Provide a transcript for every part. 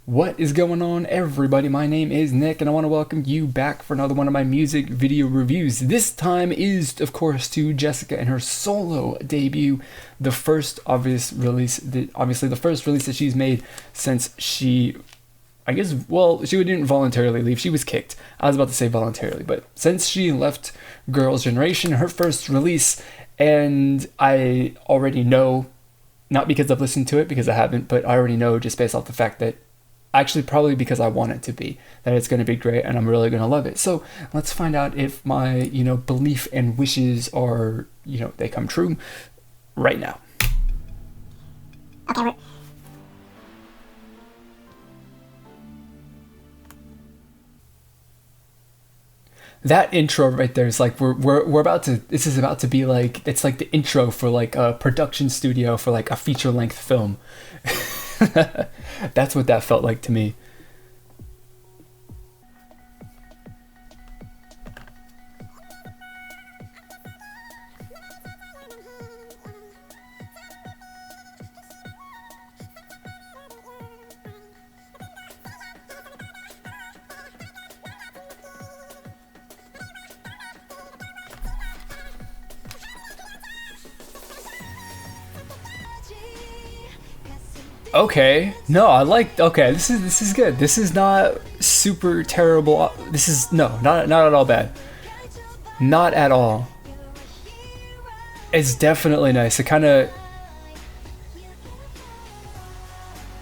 What is going on, everybody? My name is Nick, and I want to welcome you back for another one of my music video reviews. This time is, of course, to Jessica and her solo debut, the first obviously the first release that she's made since she didn't voluntarily leave. She was kicked. I was about to say voluntarily, but since she left Girls' Generation, her first release, and I already know, not because I've listened to it, because I haven't, but I already know just based off the fact that, actually probably because I want it to be, that it's going to be great and I'm really going to love it. So let's find out if my, belief and wishes are, they come true right now. Okay, that intro right there is like we're about to, this is about to be like, it's like the intro for like a production studio for like a feature-length film. That's what that felt like to me. Okay, no, okay, this is good. This is not super terrible. This is, not at all bad. Not at all. It's definitely nice. It kind of,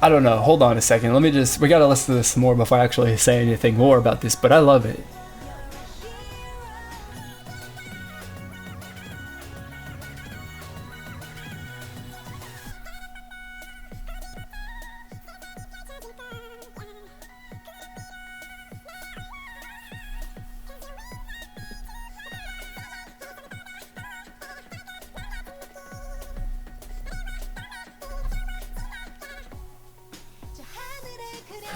I don't know, hold on a second. We gotta listen to this more before I actually say anything more about this, but I love it.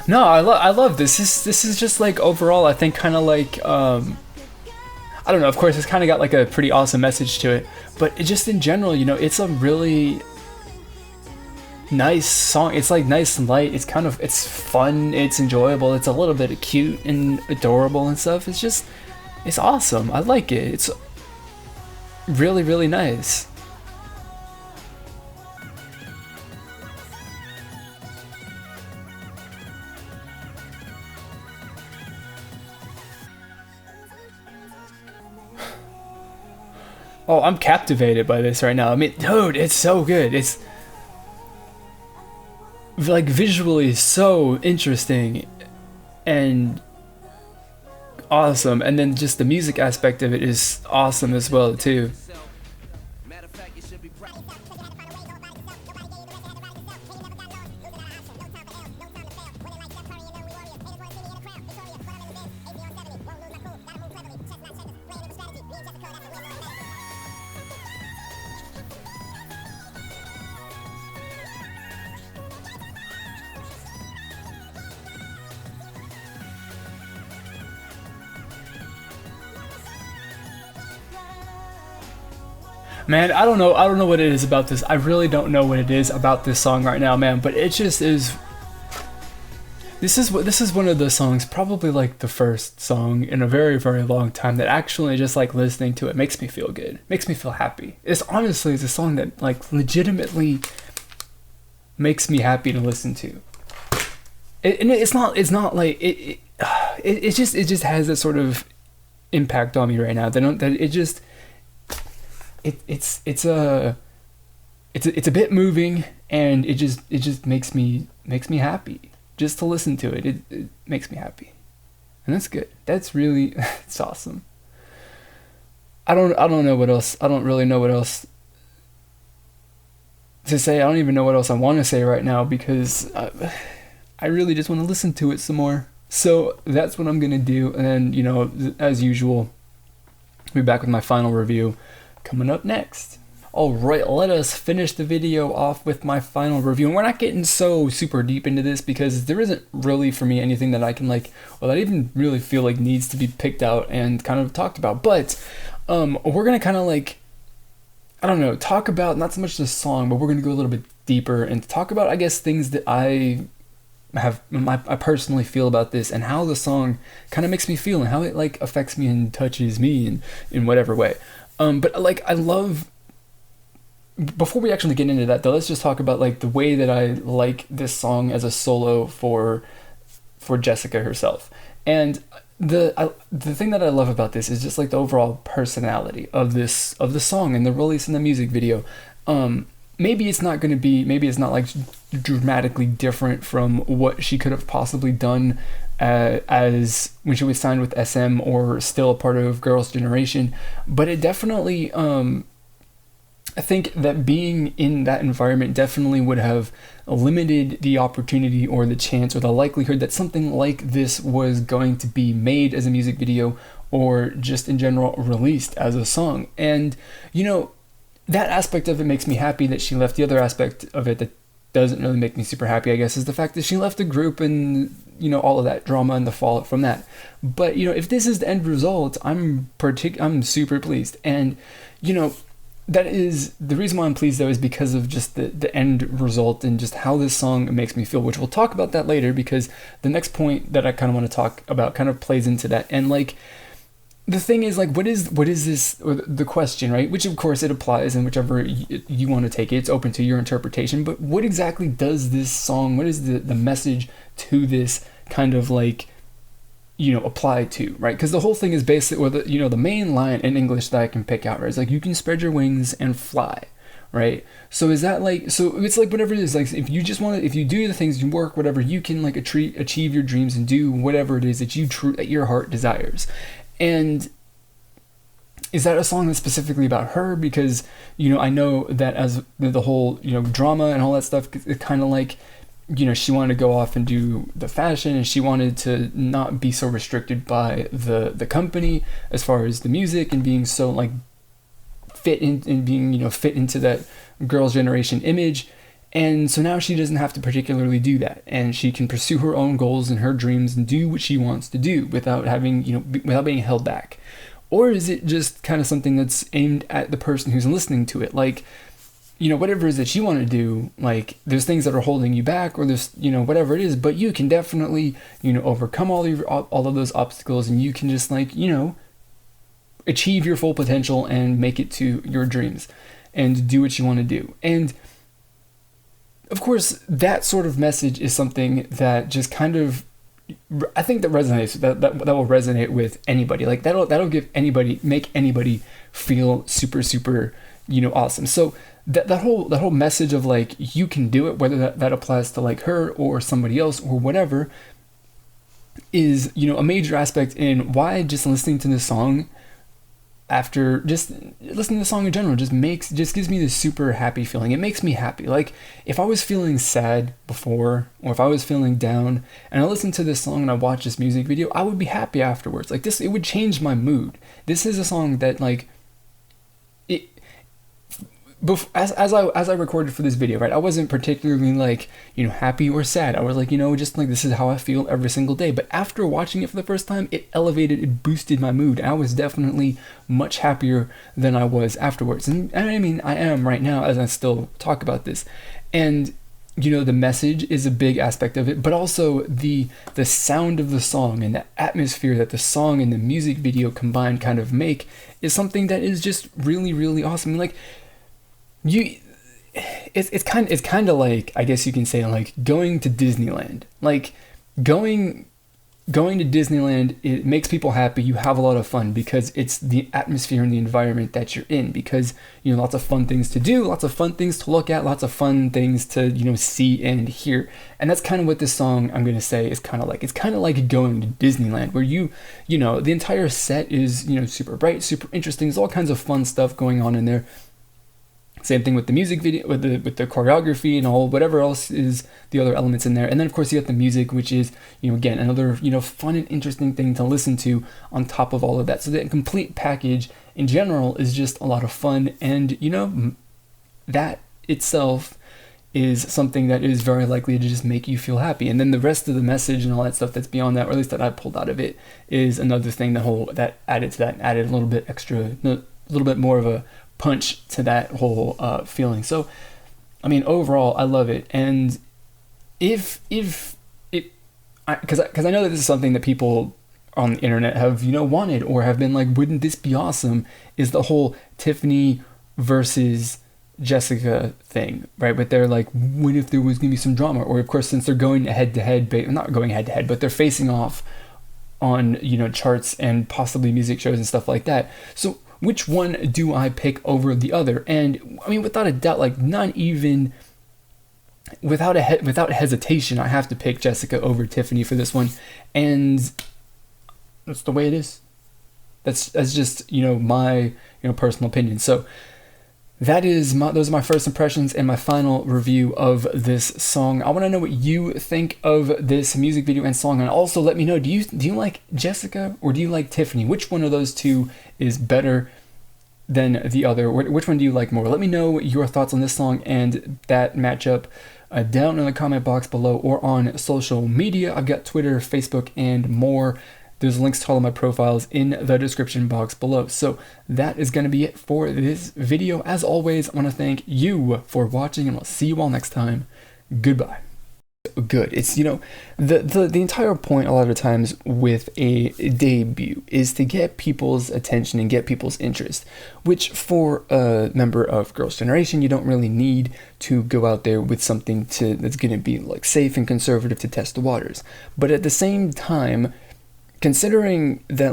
No, I love this. This is just like overall, I think kind of like, I don't know, of course it's kind of got like a pretty awesome message to it, but it just in general, it's a really nice song. It's like nice and light. It's fun. It's enjoyable. It's a little bit cute and adorable and stuff. It's awesome. I like it. It's really, really nice. Oh, I'm captivated by this right now. I mean, dude, it's so good. It's like visually so interesting and awesome. And then just the music aspect of it is awesome as well, too. Man, I don't know what it is about this. I really don't know what it is about this song right now, man, but it just is. This is one of the songs, probably like the first song in a very, very long time that actually just like listening to it makes me feel good. Makes me feel happy. It's a song that like legitimately makes me happy to listen to. And it's not like it just has that sort of impact on me right now. It's a bit moving, and it just makes me happy just to listen to it. It makes me happy, and that's good. That's really it's awesome. I don't know what else. I don't really know what else to say. I don't even know what else I want to say right now because I really just want to listen to it some more. So that's what I'm gonna do, and then as usual, I'll be back with my final review coming up next. Alright, let us finish the video off with my final review. And we're not getting so super deep into this because there isn't really for me anything that I can that I even really feel like needs to be picked out and kind of talked about. But we're gonna kind of I don't know, talk about not so much the song, but we're gonna go a little bit deeper and talk about, I guess, things that I I personally feel about this, and how the song kind of makes me feel, and how it like affects me and touches me in whatever way. But like I love. Before we actually get into that though, let's just talk about like the way that I like this song as a solo for Jessica herself. And the thing that I love about this is just like the overall personality of the song and the release in the music video. Maybe it's not like dramatically different from what she could have possibly done as when she was signed with SM or still a part of Girls' Generation, but it definitely I think that being in that environment definitely would have limited the opportunity or the chance or the likelihood that something like this was going to be made as a music video or just in general released as a song. And, you know, that aspect of it makes me happy that she left. The other aspect of it that doesn't really make me super happy, I guess, is the fact that she left the group and, you know, all of that drama and the fallout from that. But, you know, if this is the end result, I'm super pleased. And, you know, that is the reason why I'm pleased though, is because of just the end result and just how this song makes me feel, which we'll talk about that later, because the next point that I kind of want to talk about kind of plays into that. And like, the thing is like, what is this, or the question, right? Which of course it applies, and whichever you want to take it, it's open to your interpretation. But what exactly does this song, what is the message to this kind of like, you know, apply to, right? Because the whole thing is basically, or the main line in English that I can pick out, right, is like, you can spread your wings and fly, right? So is that like, so it's like whatever it is, like if you just want to, if you do the things, you work, whatever, you can like achieve your dreams and do whatever it is that that your heart desires. And is that a song that's specifically about her? Because, you know, I know that as the whole, you know, drama and all that stuff, it kind of like, you know, she wanted to go off and do the fashion, and she wanted to not be so restricted by the company as far as the music, and being so like fit in and being, you know, fit into that Girls' Generation image. And so now she doesn't have to particularly do that, and she can pursue her own goals and her dreams and do what she wants to do without having, you know, without being held back. Or is it just kind of something that's aimed at the person who's listening to it? Like, you know, whatever it is that you want to do, like there's things that are holding you back, or there's, you know, whatever it is, but you can definitely, you know, overcome all of those obstacles, and you can just like, you know, achieve your full potential and make it to your dreams and do what you want to do. And of course, that sort of message is something that just kind of, I think that resonates, that will resonate with anybody. Like that'll make anybody feel super, super, you know, awesome. So that whole message of like, you can do it, whether that applies to like her or somebody else or whatever, is, you know, a major aspect in why just listening to this song, after just listening to the song in general, just gives me this super happy feeling. It makes me happy. Like if I was feeling sad before, or if I was feeling down and I listened to this song and I watched this music video, I would be happy afterwards. Like this, it would change my mood. This is a song that like, as I recorded for this video, right, I wasn't particularly like, you know, happy or sad. I was like, you know, just like, this is how I feel every single day. But after watching it for the first time, it boosted my mood. I was definitely much happier than I was afterwards. And I mean, I am right now as I still talk about this. And, you know, the message is a big aspect of it, but also the sound of the song and the atmosphere that the song and the music video combined kind of make is something that is just really, really awesome. Like, it's kind of like, I guess you can say, like going to Disneyland. Like going to Disneyland, it makes people happy. You have a lot of fun because it's the atmosphere and the environment that you're in, because, you know, lots of fun things to do, lots of fun things to look at, lots of fun things to, you know, see and hear. And that's kind of what this song, I'm going to say, is kind of like. It's kind of like going to Disneyland, where you know, the entire set is, you know, super bright, super interesting. There's all kinds of fun stuff going on in there. Same thing with the music video, with the choreography and all, whatever else is the other elements in there. And then of course you got the music, which is, you know, again, another, you know, fun and interesting thing to listen to on top of all of that. So the complete package in general is just a lot of fun. And, you know, that itself is something that is very likely to just make you feel happy. And then the rest of the message and all that stuff that's beyond that, or at least that I pulled out of it, is another thing that added a little bit extra, a little bit more of a punch to that whole feeling. So I mean, overall I love it. And if because I know that this is something that people on the internet have, wanted or have been like, wouldn't this be awesome? Is the whole Tiffany versus Jessica thing, right? But they're like, what if there was gonna be some drama? Or of course, since they're going head to head, not going head to head, but they're facing off on charts and possibly music shows and stuff like that. So which one do I pick over the other? And I mean, without a doubt, like not even without hesitation, I have to pick Jessica over Tiffany for this one, and that's the way it is. That's just my personal opinion. So those are my first impressions and my final review of this song. I want to know what you think of this music video and song, and also let me know, do you like Jessica or do you like Tiffany? Which one of those two is better than the other? Which one do you like more? Let me know your thoughts on this song and that matchup down in the comment box below or on social media. I've got Twitter, Facebook, and more. There's links to all of my profiles in the description box below. So that is going to be it for this video. As always, I want to thank you for watching, and I'll see you all next time. Goodbye. Good. It's, the entire point a lot of times with a debut is to get people's attention and get people's interest, which for a member of Girls' Generation, you don't really need to go out there with something that's going to be like safe and conservative to test the waters. But at the same time, considering that